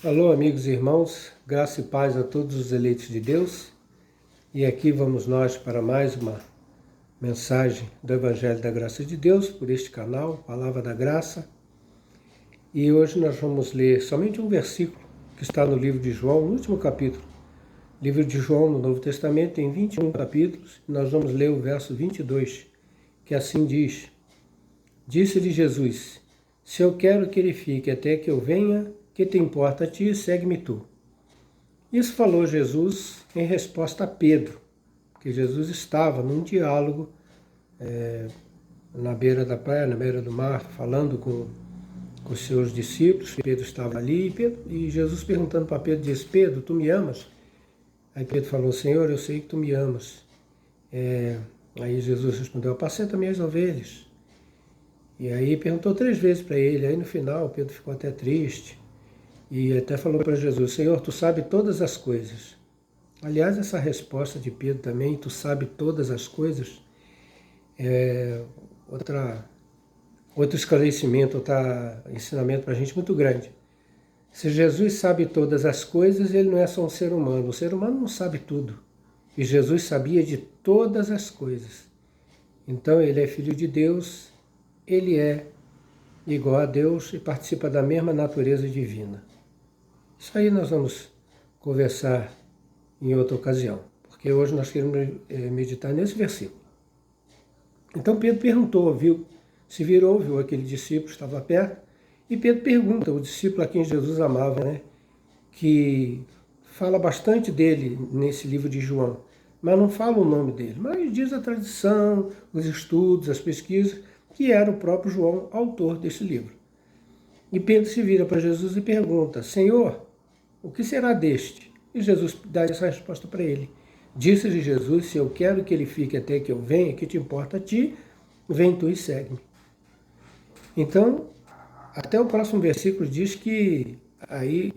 Alô, amigos e irmãos, graça e paz a todos os eleitos de Deus. E aqui vamos nós para mais uma mensagem do Evangelho da Graça de Deus por este canal, Palavra da Graça. E hoje nós vamos ler somente um versículo que está no livro de João, no último capítulo. Livro de João, no Novo Testamento, tem 21 capítulos, e nós vamos ler o verso 22, que assim diz: Disse-lhe Jesus: Se eu quero que ele fique até que eu venha, que te importa a ti, segue-me tu. Isso falou Jesus em resposta a Pedro, porque Jesus estava num diálogo na beira da praia, na beira do mar, falando com os seus discípulos. Pedro estava ali e Jesus perguntando para Pedro, disse: Pedro, tu me amas? Aí Pedro falou: Senhor, eu sei que tu me amas. Aí Jesus respondeu: apacenta minhas ovelhas. E aí perguntou 3 vezes para ele. Aí no final Pedro ficou até triste e até falou para Jesus: Senhor, tu sabe todas as coisas. Aliás, essa resposta de Pedro também, tu sabe todas as coisas, é outro esclarecimento, outro ensinamento para a gente muito grande. Se Jesus sabe todas as coisas, ele não é só um ser humano. O ser humano não sabe tudo. E Jesus sabia de todas as coisas. Então ele é filho de Deus, ele é igual a Deus e participa da mesma natureza divina. Isso aí nós vamos conversar em outra ocasião, porque hoje nós queremos meditar nesse versículo. Então Pedro perguntou, se virou, viu aquele discípulo que estava perto, e Pedro pergunta, o discípulo a quem Jesus amava, que fala bastante dele nesse livro de João, mas não fala o nome dele, mas diz a tradição, os estudos, as pesquisas, que era o próprio João, autor desse livro. E Pedro se vira para Jesus e pergunta: Senhor, o que será deste? E Jesus dá essa resposta para ele. Disse-lhe Jesus: se eu quero que ele fique até que eu venha, que te importa a ti, vem tu e segue-me. Então, até o próximo versículo diz que aí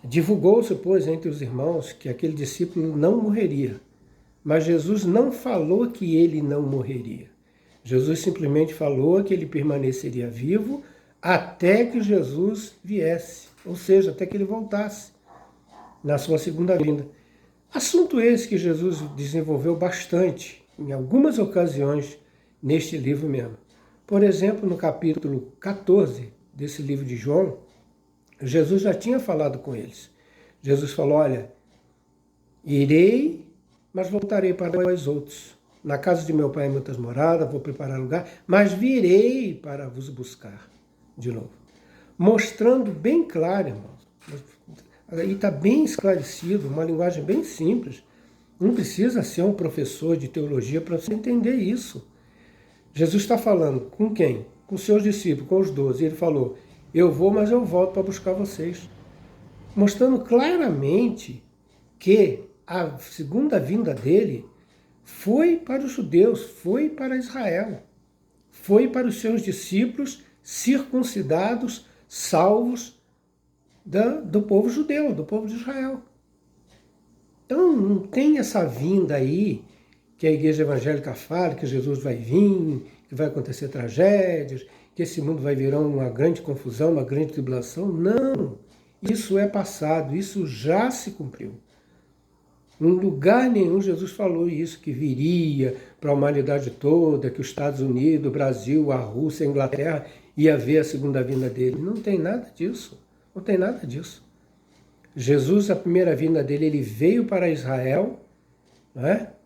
divulgou-se, pois, entre os irmãos que aquele discípulo não morreria. Mas Jesus não falou que ele não morreria. Jesus simplesmente falou que ele permaneceria vivo até que Jesus viesse, ou seja, até que ele voltasse na sua segunda vinda. Assunto esse que Jesus desenvolveu bastante, em algumas ocasiões, neste livro mesmo. Por exemplo, no capítulo 14 desse livro de João, Jesus já tinha falado com eles. Jesus falou: olha, irei, mas voltarei para vós outros. Na casa de meu pai há muitas moradas, vou preparar lugar, mas virei para vos buscar de novo. Mostrando bem claro, irmãos, e está bem esclarecido, uma linguagem bem simples. Não precisa ser um professor de teologia para você entender isso. Jesus está falando com quem? Com seus discípulos, com os 12. Ele falou: eu vou, mas eu volto para buscar vocês. Mostrando claramente que a segunda vinda dele foi para os judeus, foi para Israel, foi para os seus discípulos circuncidados, salvos do povo judeu, do povo de Israel. Então não tem essa vinda aí que a igreja evangélica fala, que Jesus vai vir, que vai acontecer tragédias, que esse mundo vai virar uma grande confusão, uma grande tribulação. Não, isso é passado, isso já se cumpriu. Em lugar nenhum Jesus falou isso, que viria para a humanidade toda, que os Estados Unidos, o Brasil, a Rússia, a Inglaterra ia ver a segunda vinda dele. Não tem nada disso, não tem nada disso. Jesus, a primeira vinda dele, ele veio para Israel,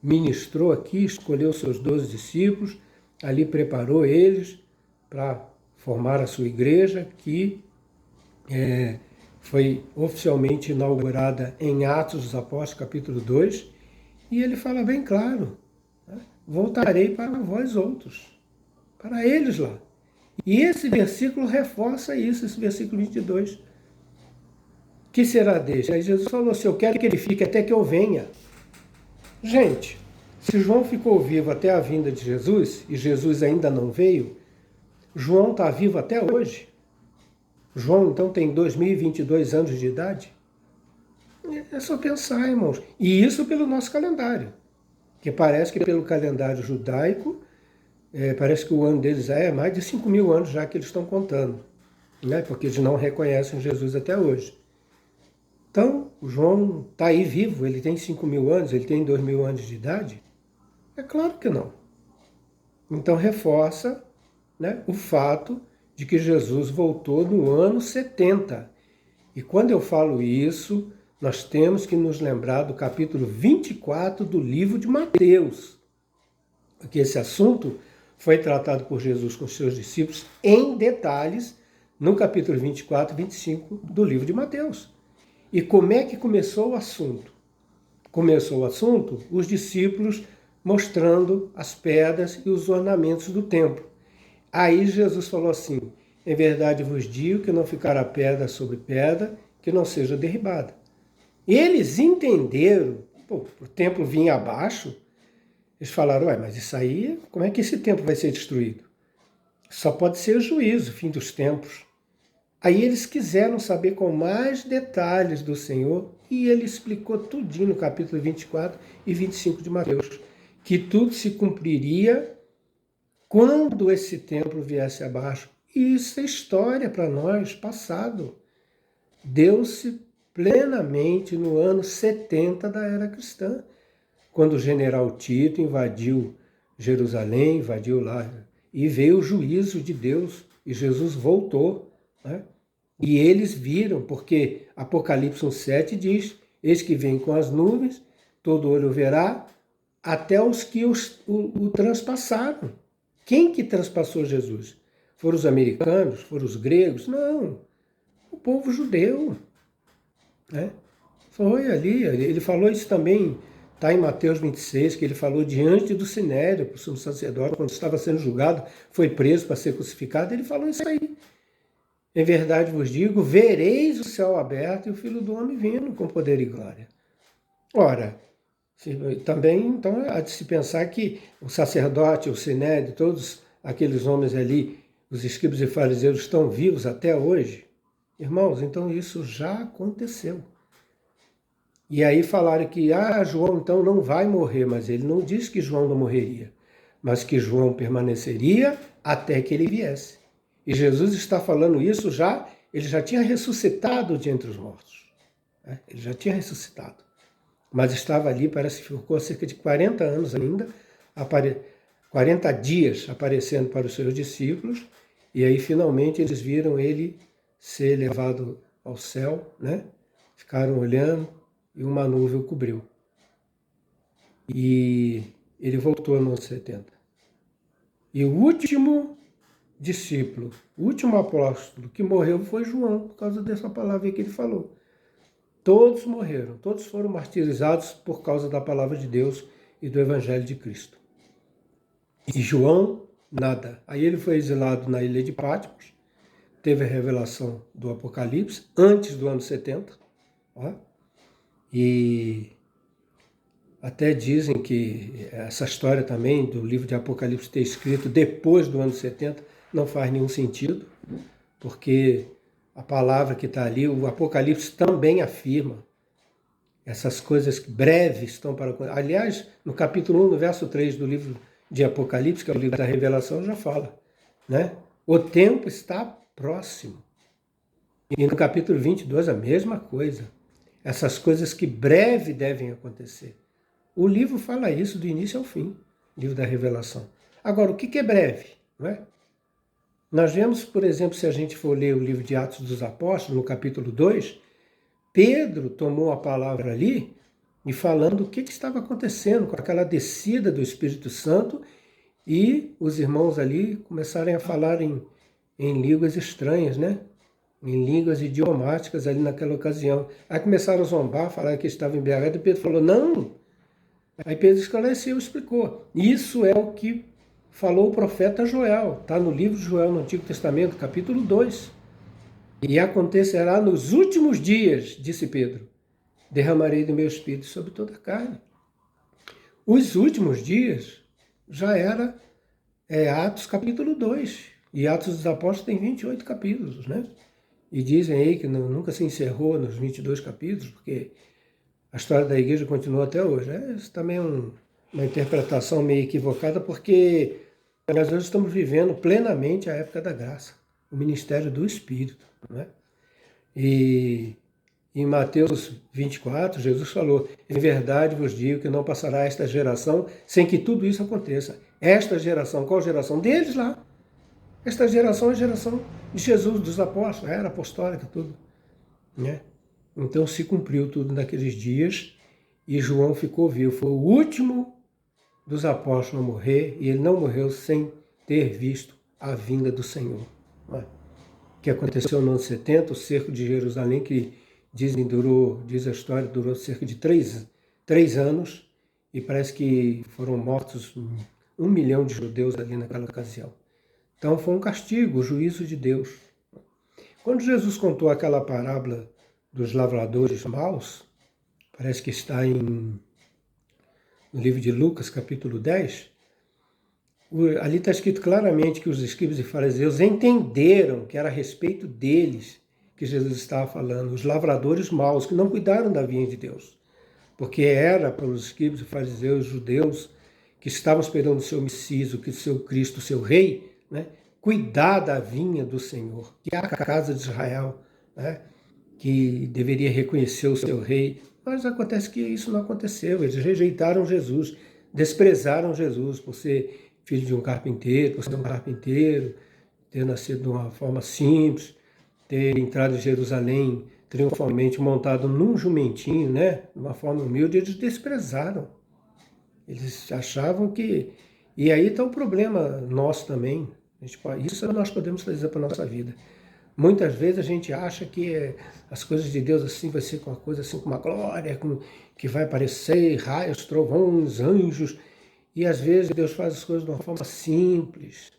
ministrou aqui, escolheu seus 12 discípulos, ali preparou eles para formar a sua igreja, que foi oficialmente inaugurada em Atos dos Apóstolos, capítulo 2, e ele fala bem claro: voltarei para vós outros, para eles lá. E esse versículo reforça isso, esse versículo 22. Que será deste? Aí Jesus falou assim: eu quero que ele fique até que eu venha. Gente, se João ficou vivo até a vinda de Jesus, e Jesus ainda não veio, João está vivo até hoje. João, então, tem 2022 anos de idade? É só pensar, irmãos. E isso pelo nosso calendário. Que parece que pelo calendário judaico, parece que o ano deles é mais de 5.000 anos já que eles estão contando. Porque eles não reconhecem Jesus até hoje. Então, o João está aí vivo, ele tem 5.000 anos, ele tem 2.000 anos de idade? É claro que não. Então, reforça, né, o fato de que Jesus voltou no ano 70. E quando eu falo isso, nós temos que nos lembrar do capítulo 24 do livro de Mateus, porque esse assunto foi tratado por Jesus com seus discípulos em detalhes no capítulo 24 e 25 do livro de Mateus. E como é que começou o assunto? Começou o assunto os discípulos mostrando as pedras e os ornamentos do templo. Aí Jesus falou assim: em verdade vos digo que não ficará pedra sobre pedra que não seja derribada. E eles entenderam, o templo vinha abaixo, eles falaram: ué, mas isso aí, como é que esse templo vai ser destruído? Só pode ser o juízo, o fim dos tempos. Aí eles quiseram saber com mais detalhes do Senhor e ele explicou tudinho no capítulo 24 e 25 de Mateus, que tudo se cumpriria quando esse templo viesse abaixo. E isso é história para nós, passado. Deu-se plenamente no ano 70 da era cristã, quando o general Tito invadiu Jerusalém, invadiu lá, e veio o juízo de Deus, e Jesus voltou, né? E eles viram, porque Apocalipse 1,7 diz: eis que vem com as nuvens, todo olho verá, até os que o transpassaram. Quem que transpassou Jesus? Foram os americanos? Foram os gregos? Não, o povo judeu, né? Foi ali, ele falou isso também, está em Mateus 26, que ele falou diante do Sinédrio, para o sumo sacerdote, quando estava sendo julgado, foi preso para ser crucificado, ele falou isso aí. Em verdade vos digo, vereis o céu aberto e o Filho do Homem vindo com poder e glória. Ora, também então há de se pensar que o sacerdote, o sinédrio, todos aqueles homens ali, os escribas e fariseus, estão vivos até hoje. Irmãos, então isso já aconteceu. E aí falaram que João então não vai morrer, mas ele não disse que João não morreria, mas que João permaneceria até que ele viesse. E Jesus está falando isso ele já tinha ressuscitado de entre os mortos. Né? Ele já tinha ressuscitado. Mas estava ali, parece que ficou cerca de 40 anos ainda, 40 dias aparecendo para os seus discípulos, e aí finalmente eles viram ele ser levado ao céu, né? Ficaram olhando e uma nuvem o cobriu. E ele voltou no ano 70. E o último discípulo, o último apóstolo que morreu foi João, por causa dessa palavra que ele falou. Todos morreram, todos foram martirizados por causa da palavra de Deus e do Evangelho de Cristo. E João, nada. Aí ele foi exilado na ilha de Patmos, teve a revelação do Apocalipse antes do ano 70, ó, e até dizem que essa história também do livro de Apocalipse ter escrito depois do ano 70 não faz nenhum sentido, porque a palavra que está ali, o Apocalipse também afirma essas coisas breves estão para... Aliás, no capítulo 1, no verso 3 do livro de Apocalipse, que é o livro da Revelação, já fala, né? O tempo está próximo. E no capítulo 22, a mesma coisa. Essas coisas que breve devem acontecer. O livro fala isso do início ao fim, o livro da Revelação. Agora, o que é breve? Não é? Nós vemos, por exemplo, se a gente for ler o livro de Atos dos Apóstolos, no capítulo 2, Pedro tomou a palavra ali e falando o que estava acontecendo com aquela descida do Espírito Santo, e os irmãos ali começaram a falar em línguas estranhas, né? Em línguas idiomáticas ali naquela ocasião. Aí começaram a zombar, falaram que estava embriagado, e Pedro falou, não! Aí Pedro esclareceu, explicou. Isso é o que falou o profeta Joel, está no livro de Joel, no Antigo Testamento, capítulo 2. E acontecerá nos últimos dias, disse Pedro, derramarei do meu espírito sobre toda a carne. Os últimos dias já era Atos capítulo 2. E Atos dos Apóstolos tem 28 capítulos, né? E dizem aí que nunca se encerrou nos 22 capítulos, porque a história da igreja continua até hoje. Isso também é uma interpretação meio equivocada, porque nós hoje estamos vivendo plenamente a época da graça, o ministério do Espírito, né? E Em Mateus 24, Jesus falou: em verdade vos digo que não passará esta geração sem que tudo isso aconteça. Esta geração, qual geração? Deles lá. Esta geração é a geração de Jesus, dos apóstolos, era apostólica, tudo. Né? Então se cumpriu tudo naqueles dias e João ficou vivo. Foi o último dos apóstolos a morrer e ele não morreu sem ter visto a vinda do Senhor. Né? Que aconteceu no ano 70, o cerco de Jerusalém, que diz a história, durou cerca de 3 anos e parece que foram mortos 1 milhão de judeus ali naquela ocasião. Então foi um castigo, o juízo de Deus. Quando Jesus contou aquela parábola dos lavradores maus, parece que está no livro de Lucas, capítulo 10, ali está escrito claramente que os escribas e fariseus entenderam que era a respeito deles que Jesus estava falando, os lavradores maus, que não cuidaram da vinha de Deus. Porque era para os escribas e fariseus, judeus, que estavam esperando o seu Messias, o seu Cristo, o seu Rei, né, cuidar da vinha do Senhor, que é a casa de Israel, né, que deveria reconhecer o seu Rei. Mas acontece que isso não aconteceu, eles rejeitaram Jesus, desprezaram Jesus por ser filho de um carpinteiro, por ser um carpinteiro, ter nascido de uma forma simples, ter entrado em Jerusalém triunfalmente montado num jumentinho, né, de uma forma humilde, eles desprezaram. Eles achavam que... E aí está o problema nosso também. Isso nós podemos trazer para a nossa vida. Muitas vezes a gente acha que as coisas de Deus assim vai ser com uma coisa assim, com uma glória, que vai aparecer raios, trovões, anjos. E às vezes Deus faz as coisas de uma forma simples.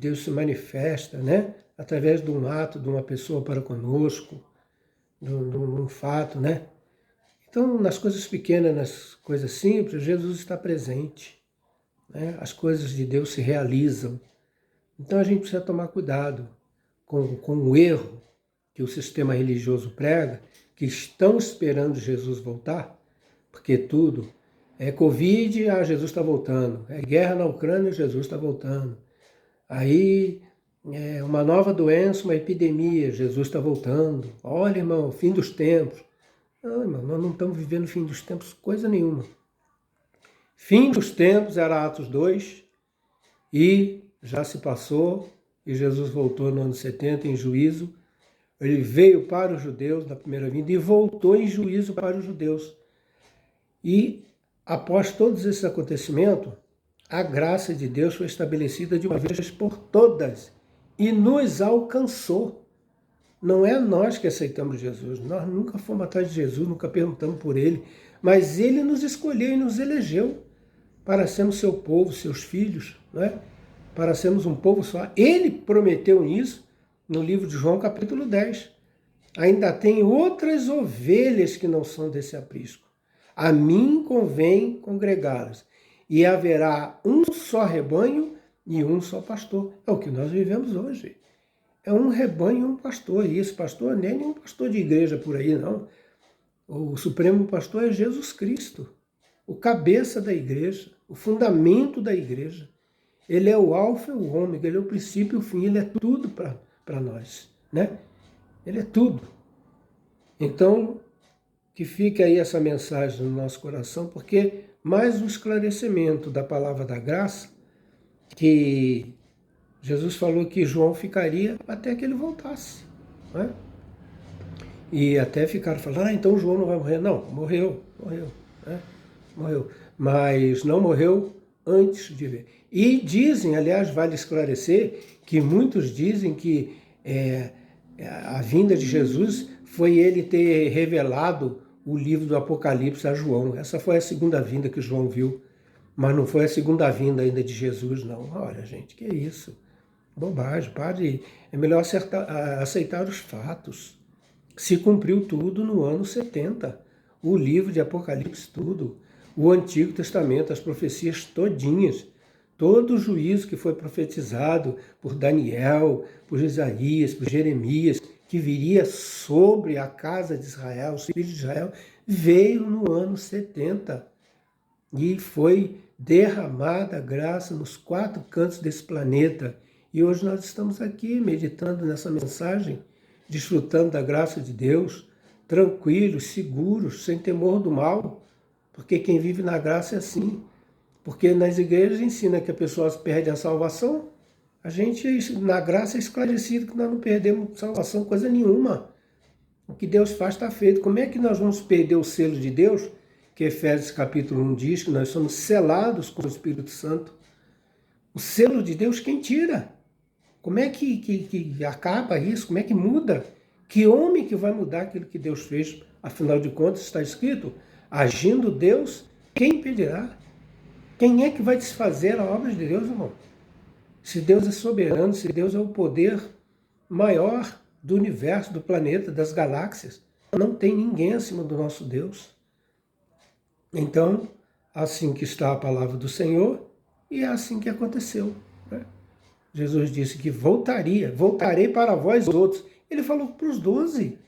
Deus se manifesta, né, através de um ato de uma pessoa para conosco, de um fato, né? Então, nas coisas pequenas, nas coisas simples, Jesus está presente. Né? As coisas de Deus se realizam. Então a gente precisa tomar cuidado com o erro que o sistema religioso prega, que estão esperando Jesus voltar, porque tudo é Covid, Jesus está voltando. É guerra na Ucrânia, Jesus está voltando. Aí é uma nova doença, uma epidemia, Jesus está voltando. Olha, irmão, fim dos tempos. Não, irmão, nós não estamos vivendo o fim dos tempos, coisa nenhuma. Fim dos tempos era Atos 2 e já se passou e Jesus voltou no ano 70 em juízo. Ele veio para os judeus na primeira vinda e voltou em juízo para os judeus. E após todos esses acontecimentos, a graça de Deus foi estabelecida de uma vez por todas e nos alcançou. Não é nós que aceitamos Jesus, nós nunca fomos atrás de Jesus, nunca perguntamos por Ele, mas Ele nos escolheu e nos elegeu para sermos seu povo, seus filhos, né? Para sermos um povo só. Ele prometeu isso no livro de João, capítulo 10. Ainda tem outras ovelhas que não são desse aprisco. A mim convém congregá-las. E haverá um só rebanho e um só pastor. É o que nós vivemos hoje. É um rebanho e um pastor. E esse pastor nem é nenhum pastor de igreja por aí, não. O supremo pastor é Jesus Cristo, o cabeça da igreja, o fundamento da igreja. Ele é o alfa e o ômega, ele é o princípio e o fim, ele é tudo para nós, né? Ele é tudo. Então, que fique aí essa mensagem no nosso coração, porque mais um esclarecimento da palavra da graça, que Jesus falou que João ficaria até que ele voltasse, né? E até ficaram falando, então João não vai morrer. Não, morreu, né? Morreu. Mas não morreu antes de ver. E dizem, aliás, vale esclarecer, que muitos dizem que a vinda de Jesus foi ele ter revelado o livro do Apocalipse a João. Essa foi a segunda vinda que João viu, mas não foi a segunda vinda ainda de Jesus, não. Olha, gente, que isso? Bobagem, pare. É melhor aceitar os fatos. Se cumpriu tudo no ano 70. O livro de Apocalipse, tudo. O Antigo Testamento, as profecias todinhas. Todo o juízo que foi profetizado por Daniel, por Isaías, por Jeremias, que viria sobre a casa de Israel, os filhos de Israel, veio no ano 70. E foi derramada a graça nos 4 cantos desse planeta. E hoje nós estamos aqui meditando nessa mensagem desfrutando da graça de Deus, tranquilos, seguros, sem temor do mal, porque quem vive na graça é assim. Porque nas igrejas ensina que a pessoa perde a salvação, a gente na graça é esclarecido que nós não perdemos salvação coisa nenhuma. O que Deus faz está feito. Como é que nós vamos perder o selo de Deus? Que Efésios capítulo 1 diz que nós somos selados com o Espírito Santo. O selo de Deus quem tira? Como é que acaba isso? Como é que muda? Que homem que vai mudar aquilo que Deus fez? Afinal de contas está escrito, agindo Deus, quem impedirá? Quem é que vai desfazer a obra de Deus, irmão? Se Deus é soberano, se Deus é o poder maior do universo, do planeta, das galáxias, não tem ninguém acima do nosso Deus. Então, assim que está a palavra do Senhor, e é assim que aconteceu. Né? Jesus disse que voltarei para vós outros. Ele falou para os 12.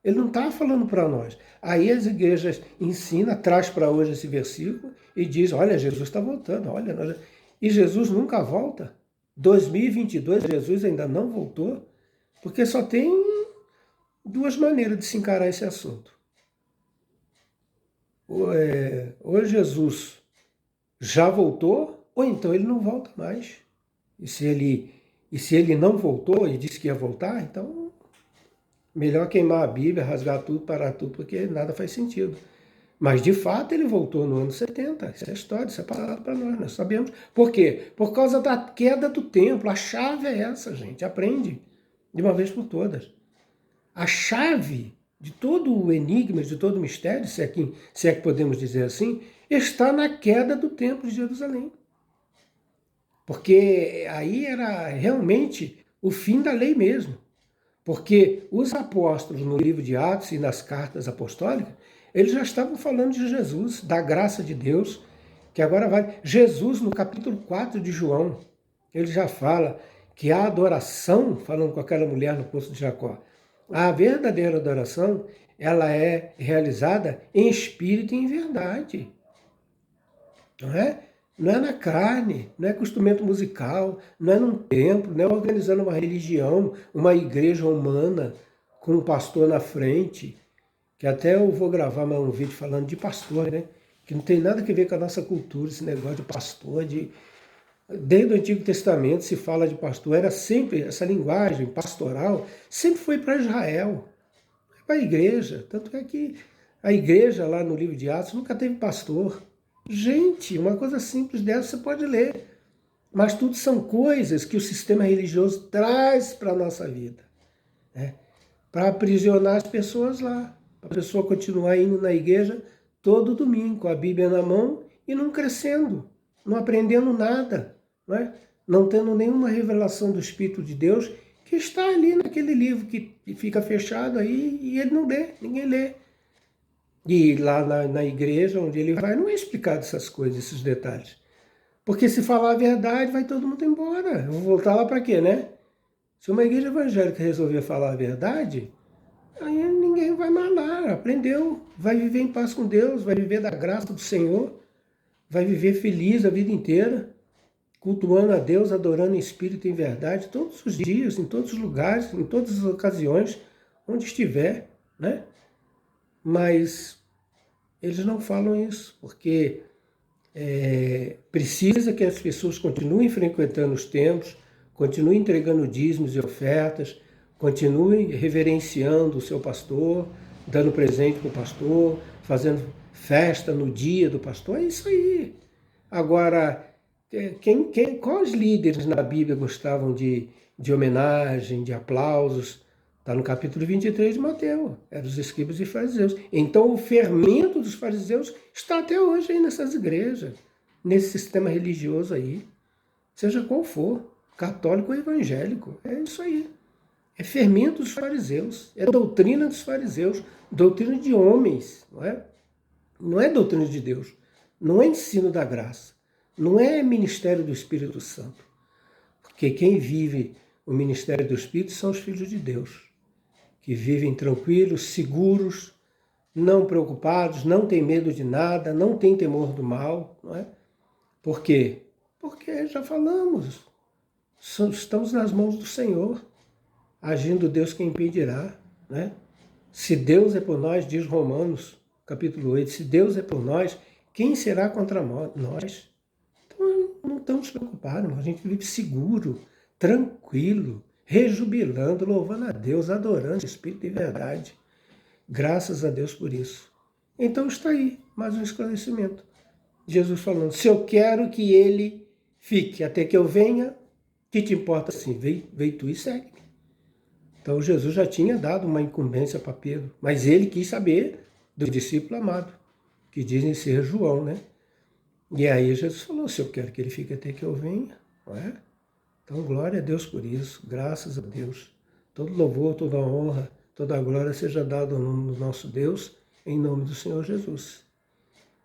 Ele não está falando para nós. Aí as igrejas ensinam, traz para hoje esse versículo e diz, olha, Jesus está voltando, olha. E Jesus nunca volta. 2022, Jesus ainda não voltou, porque só tem duas maneiras de se encarar esse assunto. Ou Jesus já voltou, ou então ele não volta mais. E se ele não voltou e disse que ia voltar, então melhor queimar a Bíblia, rasgar tudo, parar tudo, porque nada faz sentido. Mas, de fato, ele voltou no ano 70. Isso é história, isso é palavra para nós sabemos. Por quê? Por causa da queda do templo. A chave é essa, gente. Aprende de uma vez por todas. A chave de todo o enigma, de todo o mistério, se é que podemos dizer assim, está na queda do templo de Jerusalém. Porque aí era realmente o fim da lei mesmo. Porque os apóstolos, no livro de Atos e nas cartas apostólicas, eles já estavam falando de Jesus, da graça de Deus, que agora vai... Jesus, no capítulo 4 de João, ele já fala que a adoração, falando com aquela mulher no Poço de Jacó, a verdadeira adoração, ela é realizada em espírito e em verdade. Não é? Não é na carne, não é com instrumento musical, não é num templo, não é organizando uma religião, uma igreja humana, com um pastor na frente, que até eu vou gravar mais um vídeo falando de pastor, né? Que não tem nada a ver com a nossa cultura, esse negócio de pastor. Desde o Antigo Testamento se fala de pastor, era sempre, essa linguagem pastoral, sempre foi para Israel, para a igreja. Tanto é que a igreja lá no livro de Atos nunca teve pastor. Gente, uma coisa simples dessa você pode ler. Mas tudo são coisas que o sistema religioso traz para a nossa vida. Né? Para aprisionar as pessoas lá. Para a pessoa continuar indo na igreja todo domingo, com a Bíblia na mão e não crescendo, não aprendendo nada. Não é? Não tendo nenhuma revelação do Espírito de Deus que está ali naquele livro que fica fechado aí e ele não lê, ninguém lê. E lá na igreja onde ele vai, não é explicado essas coisas, esses detalhes. Porque se falar a verdade, vai todo mundo embora. Eu vou voltar lá para quê, né? Se uma igreja evangélica resolver falar a verdade, aí ninguém vai mais lá, aprendeu. Vai viver em paz com Deus, vai viver da graça do Senhor, vai viver feliz a vida inteira, cultuando a Deus, adorando em espírito e em verdade, todos os dias, em todos os lugares, em todas as ocasiões, onde estiver, né? Mas eles não falam isso, porque precisa que as pessoas continuem frequentando os templos, continuem entregando dízimos e ofertas, continuem reverenciando o seu pastor, dando presente para o pastor, fazendo festa no dia do pastor, é isso aí. Agora, quais líderes na Bíblia gostavam de homenagem, de aplausos? Está no capítulo 23 de Mateus, é dos escribas e fariseus. Então o fermento dos fariseus está até hoje aí nessas igrejas, nesse sistema religioso aí, seja qual for, católico ou evangélico, é isso aí. É fermento dos fariseus, é doutrina dos fariseus, doutrina de homens, não é? Não é doutrina de Deus, não é ensino da graça, não é ministério do Espírito Santo. Porque quem vive o ministério do Espírito são os filhos de Deus, que vivem tranquilos, seguros, não preocupados, não têm medo de nada, não têm temor do mal, não é? Por quê? Porque já falamos, estamos nas mãos do Senhor. Agindo Deus, quem impedirá, né? Se Deus é por nós, diz Romanos, capítulo 8, se Deus é por nós, quem será contra nós? Então, não estamos preocupados, a gente vive seguro, tranquilo, rejubilando, louvando a Deus, adorando o Espírito de verdade. Graças a Deus por isso. Então está aí, mais um esclarecimento. Jesus falando, se eu quero que ele fique até que eu venha, que te importa assim? Vem tu e segue. Então Jesus já tinha dado uma incumbência para Pedro, mas ele quis saber do discípulo amado, que dizem ser João, né? E aí Jesus falou, se eu quero que ele fique até que eu venha, não é? Então glória a Deus por isso, graças a Deus. Todo louvor, toda honra, toda glória seja dada ao nome do nosso Deus, em nome do Senhor Jesus.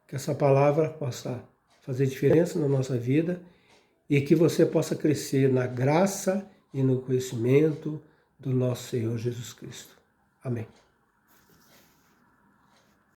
Que essa palavra possa fazer diferença na nossa vida e que você possa crescer na graça e no conhecimento do nosso Senhor Jesus Cristo. Amém.